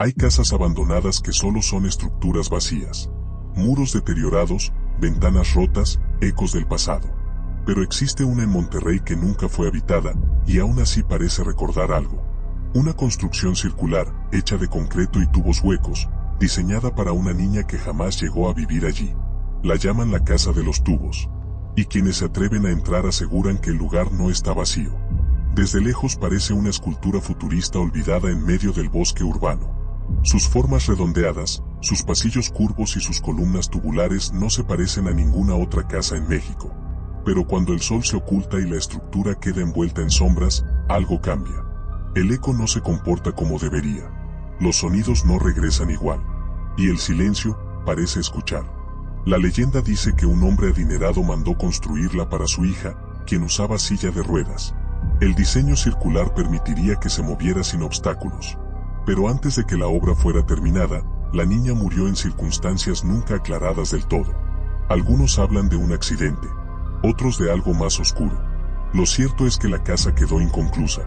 Hay casas abandonadas que solo son estructuras vacías. Muros deteriorados, ventanas rotas, ecos del pasado. Pero existe una en Monterrey que nunca fue habitada, y aún así parece recordar algo. Una construcción circular, hecha de concreto y tubos huecos, diseñada para una niña que jamás llegó a vivir allí. La llaman la Casa de los Tubos. Y quienes se atreven a entrar aseguran que el lugar no está vacío. Desde lejos parece una escultura futurista olvidada en medio del bosque urbano. Sus formas redondeadas, sus pasillos curvos y sus columnas tubulares no se parecen a ninguna otra casa en México. Pero cuando el sol se oculta y la estructura queda envuelta en sombras, algo cambia. El eco no se comporta como debería. Los sonidos no regresan igual. Y el silencio parece escuchar. La leyenda dice que un hombre adinerado mandó construirla para su hija, quien usaba silla de ruedas. El diseño circular permitiría que se moviera sin obstáculos. Pero antes de que la obra fuera terminada, la niña murió en circunstancias nunca aclaradas del todo. Algunos hablan de un accidente, otros de algo más oscuro. Lo cierto es que la casa quedó inconclusa.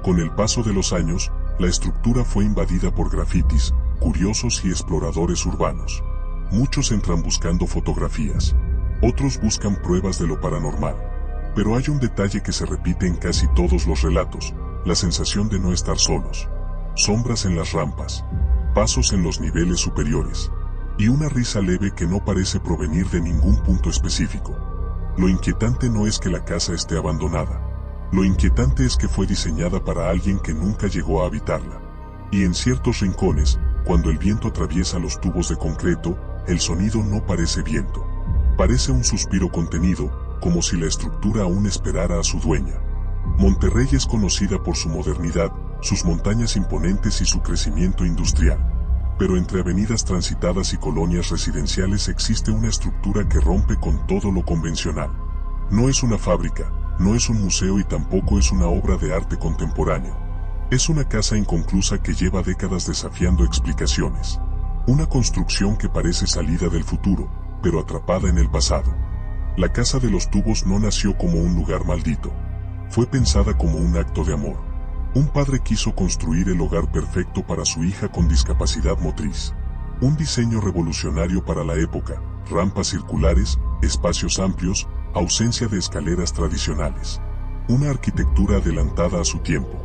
Con el paso de los años, la estructura fue invadida por grafitis, curiosos y exploradores urbanos. Muchos entran buscando fotografías. Otros buscan pruebas de lo paranormal. Pero hay un detalle que se repite en casi todos los relatos: la sensación de no estar solos. Sombras en las rampas, pasos en los niveles superiores, y una risa leve que no parece provenir de ningún punto específico. Lo inquietante no es que la casa esté abandonada. Lo inquietante es que fue diseñada para alguien que nunca llegó a habitarla. Y en ciertos rincones, cuando el viento atraviesa los tubos de concreto, el sonido no parece viento. Parece un suspiro contenido, como si la estructura aún esperara a su dueña. Monterrey es conocida por su modernidad, sus montañas imponentes y su crecimiento industrial. Pero entre avenidas transitadas y colonias residenciales existe una estructura que rompe con todo lo convencional. No es una fábrica, no es un museo y tampoco es una obra de arte contemporáneo. Es una casa inconclusa que lleva décadas desafiando explicaciones. Una construcción que parece salida del futuro, pero atrapada en el pasado. La Casa de los Tubos no nació como un lugar maldito. Fue pensada como un acto de amor. Un padre quiso construir el hogar perfecto para su hija con discapacidad motriz. Un diseño revolucionario para la época: rampas circulares, espacios amplios, ausencia de escaleras tradicionales. Una arquitectura adelantada a su tiempo.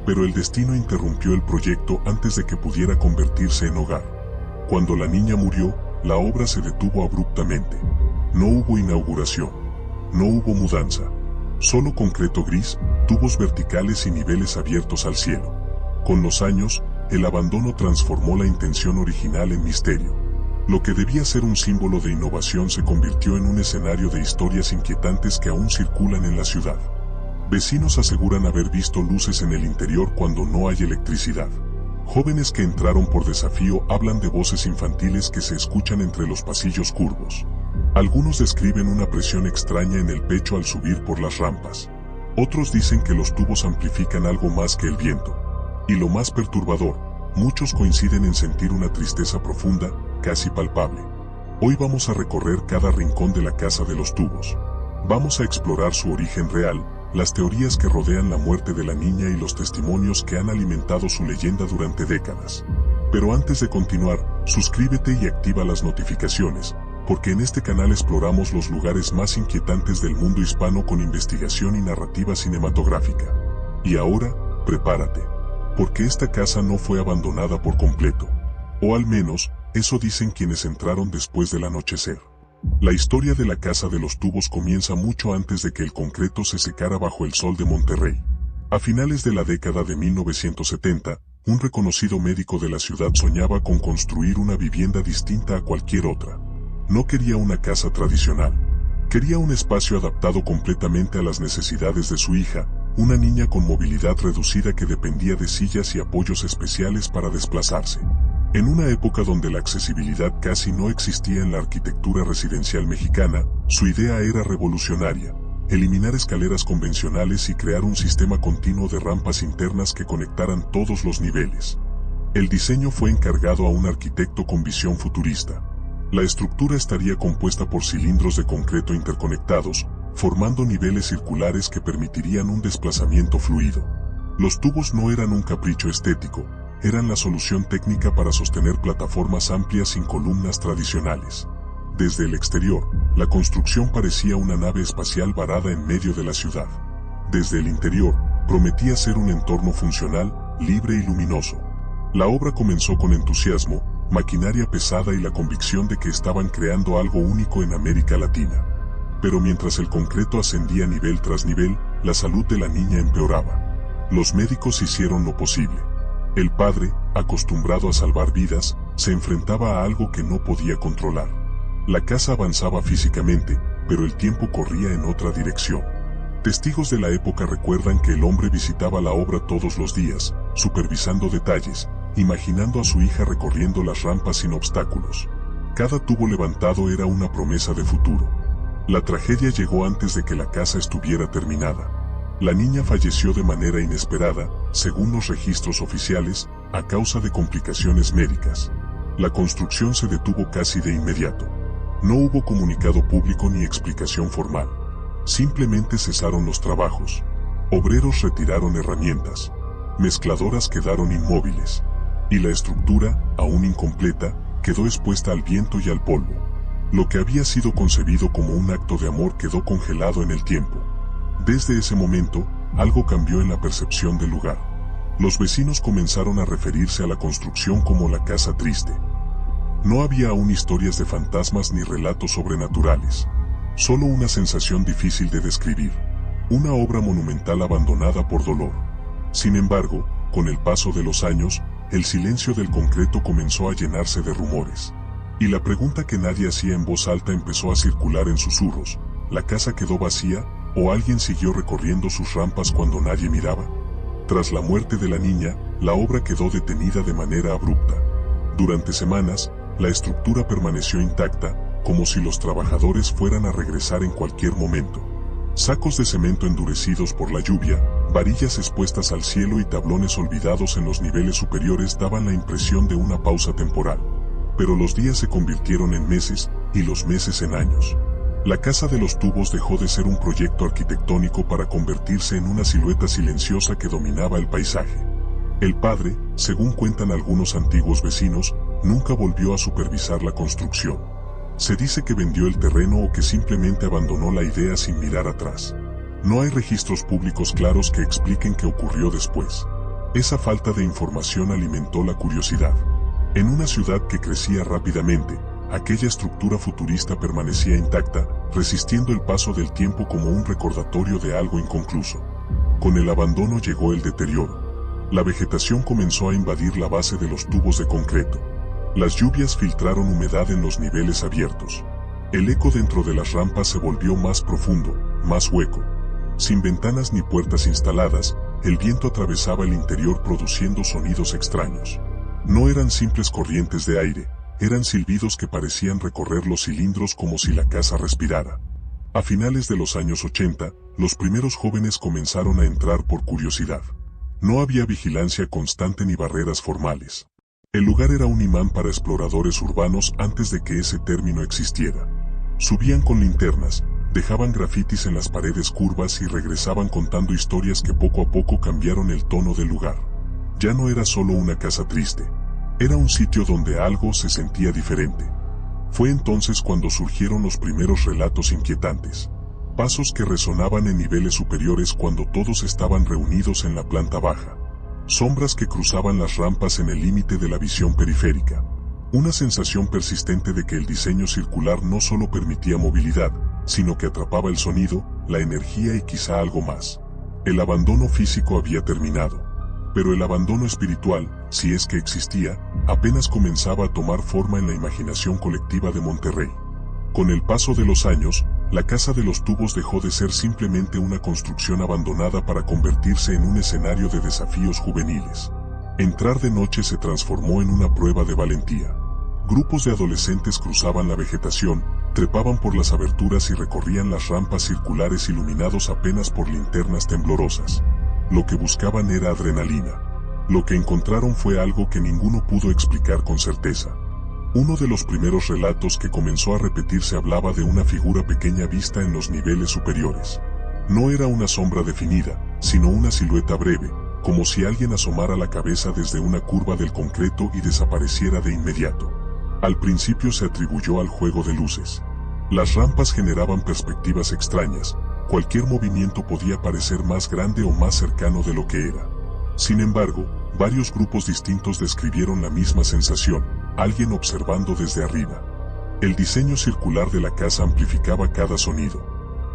Pero el destino interrumpió el proyecto antes de que pudiera convertirse en hogar. Cuando la niña murió, la obra se detuvo abruptamente. No hubo inauguración. No hubo mudanza. Solo concreto gris, tubos verticales y niveles abiertos al cielo. Con los años, el abandono transformó la intención original en misterio. Lo que debía ser un símbolo de innovación se convirtió en un escenario de historias inquietantes que aún circulan en la ciudad. Vecinos aseguran haber visto luces en el interior cuando no hay electricidad. Jóvenes que entraron por desafío hablan de voces infantiles que se escuchan entre los pasillos curvos. Algunos describen una presión extraña en el pecho al subir por las rampas. Otros dicen que los tubos amplifican algo más que el viento. Y lo más perturbador, muchos coinciden en sentir una tristeza profunda, casi palpable. Hoy vamos a recorrer cada rincón de la Casa de los Tubos. Vamos a explorar su origen real, las teorías que rodean la muerte de la niña y los testimonios que han alimentado su leyenda durante décadas. Pero antes de continuar, suscríbete y activa las notificaciones, porque en este canal exploramos los lugares más inquietantes del mundo hispano con investigación y narrativa cinematográfica. Y ahora, prepárate, porque esta casa no fue abandonada por completo. O al menos, eso dicen quienes entraron después del anochecer. La historia de la Casa de los Tubos comienza mucho antes de que el concreto se secara bajo el sol de Monterrey. A finales de la década de 1970, un reconocido médico de la ciudad soñaba con construir una vivienda distinta a cualquier otra. No quería una casa tradicional. Quería un espacio adaptado completamente a las necesidades de su hija, una niña con movilidad reducida que dependía de sillas y apoyos especiales para desplazarse. En una época donde la accesibilidad casi no existía en la arquitectura residencial mexicana, su idea era revolucionaria: eliminar escaleras convencionales y crear un sistema continuo de rampas internas que conectaran todos los niveles. El diseño fue encargado a un arquitecto con visión futurista. La estructura estaría compuesta por cilindros de concreto interconectados, formando niveles circulares que permitirían un desplazamiento fluido. Los tubos no eran un capricho estético, eran la solución técnica para sostener plataformas amplias sin columnas tradicionales. Desde el exterior, la construcción parecía una nave espacial varada en medio de la ciudad. Desde el interior, prometía ser un entorno funcional, libre y luminoso. La obra comenzó con entusiasmo, maquinaria pesada y la convicción de que estaban creando algo único en América Latina. Pero mientras el concreto ascendía nivel tras nivel, la salud de la niña empeoraba. Los médicos hicieron lo posible. El padre, acostumbrado a salvar vidas, se enfrentaba a algo que no podía controlar. La casa avanzaba físicamente, pero el tiempo corría en otra dirección. Testigos de la época recuerdan que el hombre visitaba la obra todos los días, supervisando detalles, imaginando a su hija recorriendo las rampas sin obstáculos. Cada tubo levantado era una promesa de futuro. La tragedia llegó antes de que la casa estuviera terminada. La niña falleció de manera inesperada, según los registros oficiales, a causa de complicaciones médicas. La construcción se detuvo casi de inmediato. No hubo comunicado público ni explicación formal. Simplemente cesaron los trabajos. Obreros retiraron herramientas. Mezcladoras quedaron inmóviles. Y la estructura, aún incompleta, quedó expuesta al viento y al polvo. Lo que había sido concebido como un acto de amor quedó congelado en el tiempo. Desde ese momento, algo cambió en la percepción del lugar. Los vecinos comenzaron a referirse a la construcción como la casa triste. No había aún historias de fantasmas ni relatos sobrenaturales. Solo una sensación difícil de describir. Una obra monumental abandonada por dolor. Sin embargo, con el paso de los años, el silencio del concreto comenzó a llenarse de rumores. Y la pregunta que nadie hacía en voz alta empezó a circular en susurros. ¿La casa quedó vacía, o alguien siguió recorriendo sus rampas cuando nadie miraba? Tras la muerte de la niña, la obra quedó detenida de manera abrupta. Durante semanas, la estructura permaneció intacta, como si los trabajadores fueran a regresar en cualquier momento. Sacos de cemento endurecidos por la lluvia, varillas expuestas al cielo y tablones olvidados en los niveles superiores daban la impresión de una pausa temporal. Pero los días se convirtieron en meses, y los meses en años. La casa de los tubos dejó de ser un proyecto arquitectónico para convertirse en una silueta silenciosa que dominaba el paisaje. El padre, según cuentan algunos antiguos vecinos, nunca volvió a supervisar la construcción. Se dice que vendió el terreno o que simplemente abandonó la idea sin mirar atrás. No hay registros públicos claros que expliquen qué ocurrió después. Esa falta de información alimentó la curiosidad. En una ciudad que crecía rápidamente, aquella estructura futurista permanecía intacta, resistiendo el paso del tiempo como un recordatorio de algo inconcluso. Con el abandono llegó el deterioro. La vegetación comenzó a invadir la base de los tubos de concreto. Las lluvias filtraron humedad en los niveles abiertos. El eco dentro de las rampas se volvió más profundo, más hueco. Sin ventanas ni puertas instaladas, el viento atravesaba el interior produciendo sonidos extraños. No eran simples corrientes de aire, eran silbidos que parecían recorrer los cilindros como si la casa respirara. A finales de los años 80, los primeros jóvenes comenzaron a entrar por curiosidad. No había vigilancia constante ni barreras formales. El lugar era un imán para exploradores urbanos antes de que ese término existiera. Subían con linternas, dejaban grafitis en las paredes curvas y regresaban contando historias que poco a poco cambiaron el tono del lugar. Ya no era solo una casa triste. Era un sitio donde algo se sentía diferente. Fue entonces cuando surgieron los primeros relatos inquietantes. Pasos que resonaban en niveles superiores cuando todos estaban reunidos en la planta baja. Sombras que cruzaban las rampas en el límite de la visión periférica. Una sensación persistente de que el diseño circular no solo permitía movilidad, sino que atrapaba el sonido, la energía y quizá algo más. El abandono físico había terminado. Pero el abandono espiritual, si es que existía, apenas comenzaba a tomar forma en la imaginación colectiva de Monterrey. Con el paso de los años, la casa de los tubos dejó de ser simplemente una construcción abandonada para convertirse en un escenario de desafíos juveniles. Entrar de noche se transformó en una prueba de valentía. Grupos de adolescentes cruzaban la vegetación, trepaban por las aberturas y recorrían las rampas circulares iluminados apenas por linternas temblorosas. Lo que buscaban era adrenalina. Lo que encontraron fue algo que ninguno pudo explicar con certeza. Uno de los primeros relatos que comenzó a repetirse hablaba de una figura pequeña vista en los niveles superiores. No era una sombra definida, sino una silueta breve, como si alguien asomara la cabeza desde una curva del concreto y desapareciera de inmediato. Al principio se atribuyó al juego de luces. Las rampas generaban perspectivas extrañas, cualquier movimiento podía parecer más grande o más cercano de lo que era. Sin embargo, varios grupos distintos describieron la misma sensación, alguien observando desde arriba. El diseño circular de la casa amplificaba cada sonido.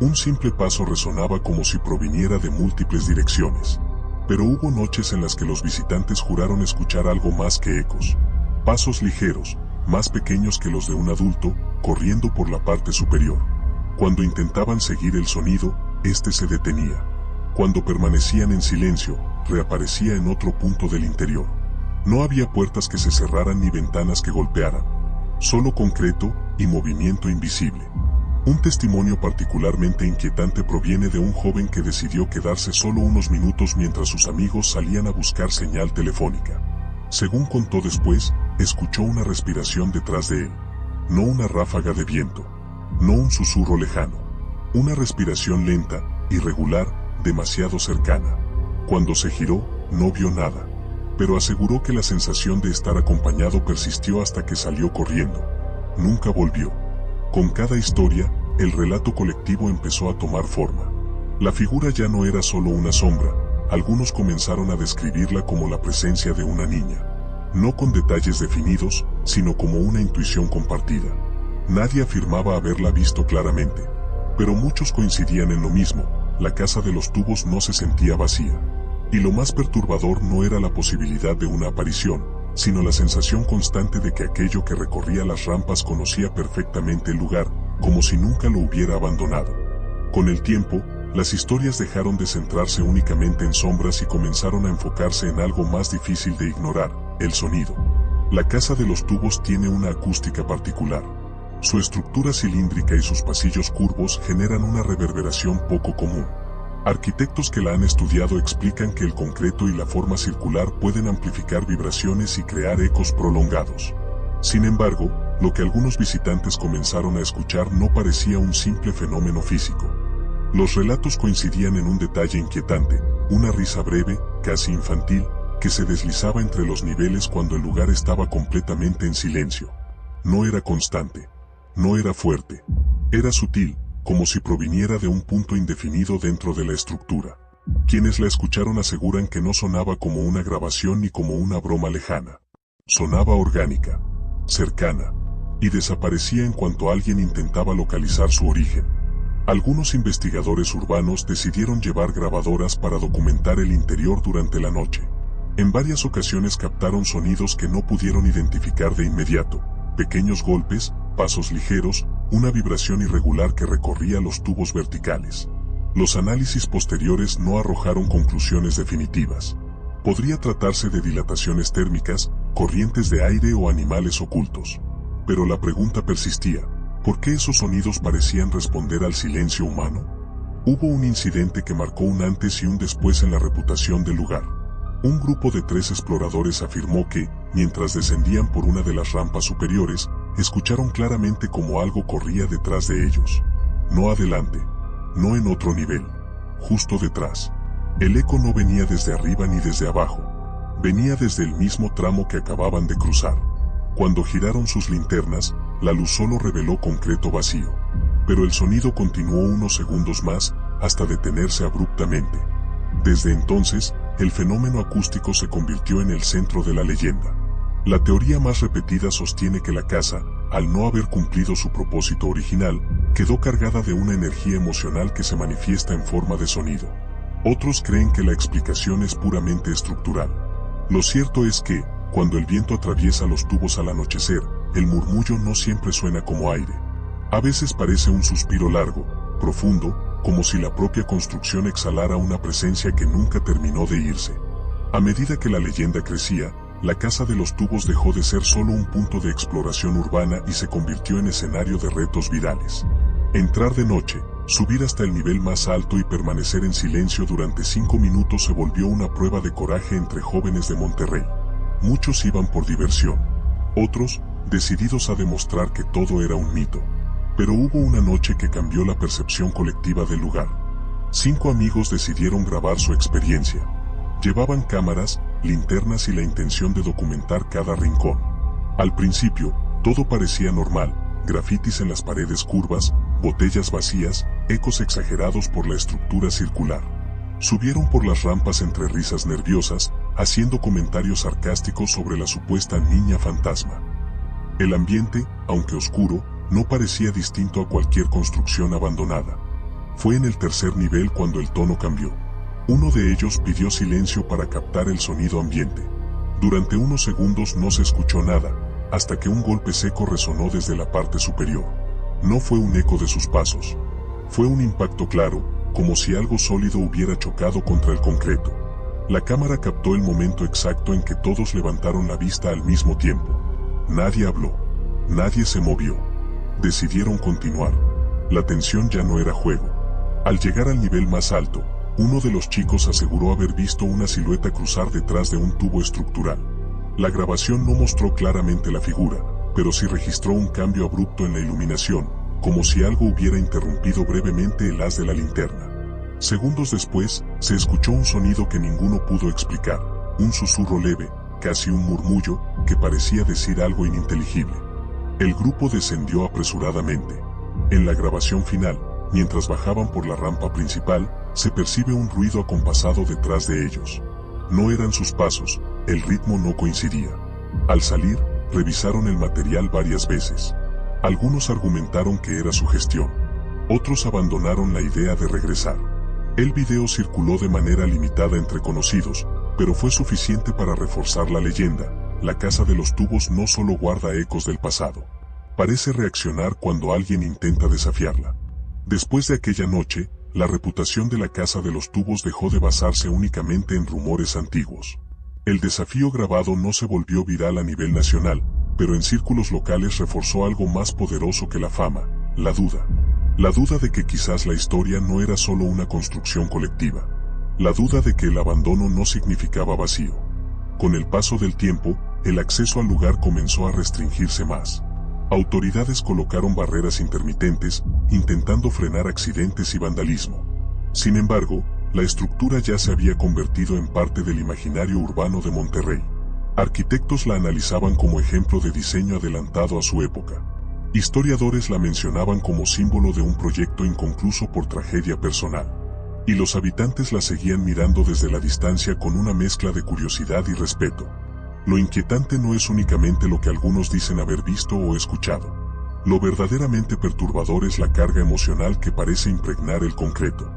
Un simple paso resonaba como si proviniera de múltiples direcciones. Pero hubo noches en las que los visitantes juraron escuchar algo más que ecos. Pasos ligeros, más pequeños que los de un adulto, corriendo por la parte superior. Cuando intentaban seguir el sonido, este se detenía. Cuando permanecían en silencio, reaparecía en otro punto del interior. No había puertas que se cerraran ni ventanas que golpearan. Solo concreto y movimiento invisible. Un testimonio particularmente inquietante proviene de un joven que decidió quedarse solo unos minutos mientras sus amigos salían a buscar señal telefónica. Según contó después, escuchó una respiración detrás de él. No una ráfaga de viento. No un susurro lejano. Una respiración lenta, irregular, demasiado cercana. Cuando se giró, no vio nada. Pero aseguró que la sensación de estar acompañado persistió hasta que salió corriendo. Nunca volvió. Con cada historia, el relato colectivo empezó a tomar forma. La figura ya no era solo una sombra, algunos comenzaron a describirla como la presencia de una niña. No con detalles definidos, sino como una intuición compartida. Nadie afirmaba haberla visto claramente. Pero muchos coincidían en lo mismo, la casa de los tubos no se sentía vacía. Y lo más perturbador no era la posibilidad de una aparición, sino la sensación constante de que aquello que recorría las rampas conocía perfectamente el lugar, como si nunca lo hubiera abandonado. Con el tiempo, las historias dejaron de centrarse únicamente en sombras y comenzaron a enfocarse en algo más difícil de ignorar, el sonido. La casa de los tubos tiene una acústica particular. Su estructura cilíndrica y sus pasillos curvos generan una reverberación poco común. Arquitectos que la han estudiado explican que el concreto y la forma circular pueden amplificar vibraciones y crear ecos prolongados. Sin embargo, lo que algunos visitantes comenzaron a escuchar no parecía un simple fenómeno físico. Los relatos coincidían en un detalle inquietante, una risa breve, casi infantil, que se deslizaba entre los niveles cuando el lugar estaba completamente en silencio. No era constante. No era fuerte. Era sutil, como si proviniera de un punto indefinido dentro de la estructura. Quienes la escucharon aseguran que no sonaba como una grabación ni como una broma lejana. Sonaba orgánica, cercana, y desaparecía en cuanto alguien intentaba localizar su origen. Algunos investigadores urbanos decidieron llevar grabadoras para documentar el interior durante la noche. En varias ocasiones captaron sonidos que no pudieron identificar de inmediato, pequeños golpes, pasos ligeros, una vibración irregular que recorría los tubos verticales. Los análisis posteriores no arrojaron conclusiones definitivas. Podría tratarse de dilataciones térmicas, corrientes de aire o animales ocultos. Pero la pregunta persistía, ¿por qué esos sonidos parecían responder al silencio humano? Hubo un incidente que marcó un antes y un después en la reputación del lugar. Un grupo de 3 exploradores afirmó que, mientras descendían por una de las rampas superiores, escucharon claramente como algo corría detrás de ellos. No adelante, no en otro nivel, justo detrás. El eco no venía desde arriba ni desde abajo. Venía desde el mismo tramo que acababan de cruzar. Cuando giraron sus linternas, la luz solo reveló concreto vacío. Pero el sonido continuó unos segundos más, hasta detenerse abruptamente. Desde entonces, el fenómeno acústico se convirtió en el centro de la leyenda. La teoría más repetida sostiene que la casa, al no haber cumplido su propósito original, quedó cargada de una energía emocional que se manifiesta en forma de sonido. Otros creen que la explicación es puramente estructural. Lo cierto es que, cuando el viento atraviesa los tubos al anochecer, el murmullo no siempre suena como aire. A veces parece un suspiro largo, profundo, como si la propia construcción exhalara una presencia que nunca terminó de irse. A medida que la leyenda crecía, la casa de los tubos dejó de ser solo un punto de exploración urbana y se convirtió en escenario de retos virales. Entrar de noche, subir hasta el nivel más alto y permanecer en silencio durante 5 minutos se volvió una prueba de coraje entre jóvenes de Monterrey. Muchos iban por diversión. Otros, decididos a demostrar que todo era un mito. Pero hubo una noche que cambió la percepción colectiva del lugar. 5 amigos decidieron grabar su experiencia. Llevaban cámaras, linternas y la intención de documentar cada rincón. Al principio, todo parecía normal, grafitis en las paredes curvas, botellas vacías, ecos exagerados por la estructura circular. Subieron por las rampas entre risas nerviosas, haciendo comentarios sarcásticos sobre la supuesta niña fantasma. El ambiente, aunque oscuro, no parecía distinto a cualquier construcción abandonada. Fue en el tercer nivel cuando el tono cambió. Uno de ellos pidió silencio para captar el sonido ambiente. Durante unos segundos no se escuchó nada, hasta que un golpe seco resonó desde la parte superior. No fue un eco de sus pasos. Fue un impacto claro, como si algo sólido hubiera chocado contra el concreto. La cámara captó el momento exacto en que todos levantaron la vista al mismo tiempo. Nadie habló. Nadie se movió. Decidieron continuar. La tensión ya no era juego. Al llegar al nivel más alto, uno de los chicos aseguró haber visto una silueta cruzar detrás de un tubo estructural. La grabación no mostró claramente la figura, pero sí registró un cambio abrupto en la iluminación, como si algo hubiera interrumpido brevemente el haz de la linterna. Segundos después, se escuchó un sonido que ninguno pudo explicar, un susurro leve, casi un murmullo, que parecía decir algo ininteligible. El grupo descendió apresuradamente. En la grabación final, mientras bajaban por la rampa principal, se percibe un ruido acompasado detrás de ellos. No eran sus pasos, el ritmo no coincidía. Al salir, revisaron el material varias veces. Algunos argumentaron que era sugestión. Otros abandonaron la idea de regresar. El video circuló de manera limitada entre conocidos, pero fue suficiente para reforzar la leyenda. La casa de los tubos no solo guarda ecos del pasado. Parece reaccionar cuando alguien intenta desafiarla. Después de aquella noche, la reputación de la casa de los tubos dejó de basarse únicamente en rumores antiguos. El desafío grabado no se volvió viral a nivel nacional, pero en círculos locales reforzó algo más poderoso que la fama, la duda. La duda de que quizás la historia no era solo una construcción colectiva. La duda de que el abandono no significaba vacío. Con el paso del tiempo, el acceso al lugar comenzó a restringirse más. Autoridades colocaron barreras intermitentes, intentando frenar accidentes y vandalismo. Sin embargo, la estructura ya se había convertido en parte del imaginario urbano de Monterrey. Arquitectos la analizaban como ejemplo de diseño adelantado a su época. Historiadores la mencionaban como símbolo de un proyecto inconcluso por tragedia personal. Y los habitantes la seguían mirando desde la distancia con una mezcla de curiosidad y respeto. Lo inquietante no es únicamente lo que algunos dicen haber visto o escuchado. Lo verdaderamente perturbador es la carga emocional que parece impregnar el concreto.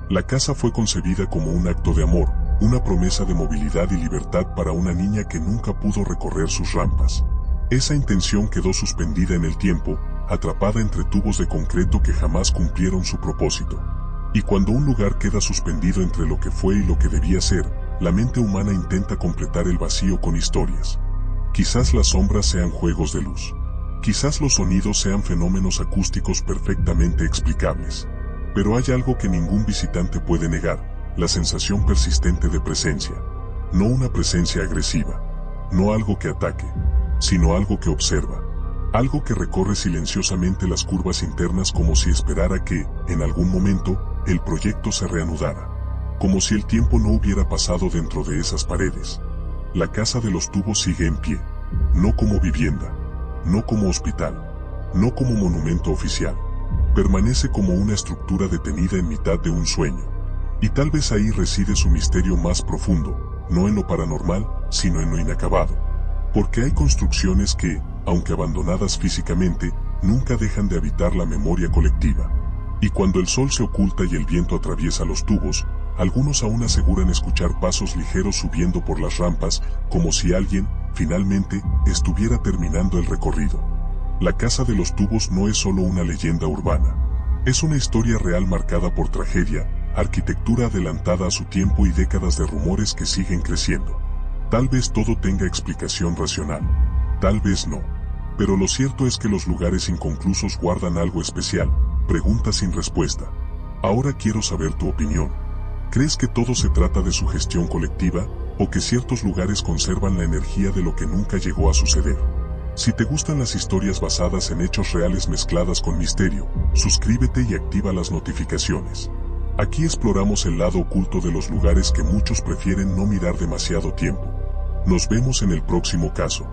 La casa fue concebida como un acto de amor, una promesa de movilidad y libertad para una niña que nunca pudo recorrer sus rampas. Esa intención quedó suspendida en el tiempo, atrapada entre tubos de concreto que jamás cumplieron su propósito. Y cuando un lugar queda suspendido entre lo que fue y lo que debía ser, la mente humana intenta completar el vacío con historias. Quizás las sombras sean juegos de luz. Quizás los sonidos sean fenómenos acústicos perfectamente explicables. Pero hay algo que ningún visitante puede negar, la sensación persistente de presencia. No una presencia agresiva. No algo que ataque, sino algo que observa. Algo que recorre silenciosamente las curvas internas como si esperara que, en algún momento, el proyecto se reanudara. Como si el tiempo no hubiera pasado dentro de esas paredes. La casa de los tubos sigue en pie. No como vivienda. No como hospital. No como monumento oficial. Permanece como una estructura detenida en mitad de un sueño. Y tal vez ahí reside su misterio más profundo, no en lo paranormal, sino en lo inacabado. Porque hay construcciones que, aunque abandonadas físicamente, nunca dejan de habitar la memoria colectiva. Y cuando el sol se oculta y el viento atraviesa los tubos, algunos aún aseguran escuchar pasos ligeros subiendo por las rampas, como si alguien, finalmente, estuviera terminando el recorrido. La casa de los tubos no es solo una leyenda urbana. Es una historia real marcada por tragedia, arquitectura adelantada a su tiempo y décadas de rumores que siguen creciendo. Tal vez todo tenga explicación racional. Tal vez no. Pero lo cierto es que los lugares inconclusos guardan algo especial, preguntas sin respuesta. Ahora quiero saber tu opinión. ¿Crees que todo se trata de sugestión colectiva, o que ciertos lugares conservan la energía de lo que nunca llegó a suceder? Si te gustan las historias basadas en hechos reales mezcladas con misterio, suscríbete y activa las notificaciones. Aquí exploramos el lado oculto de los lugares que muchos prefieren no mirar demasiado tiempo. Nos vemos en el próximo caso.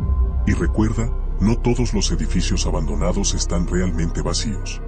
Y recuerda, no todos los edificios abandonados están realmente vacíos.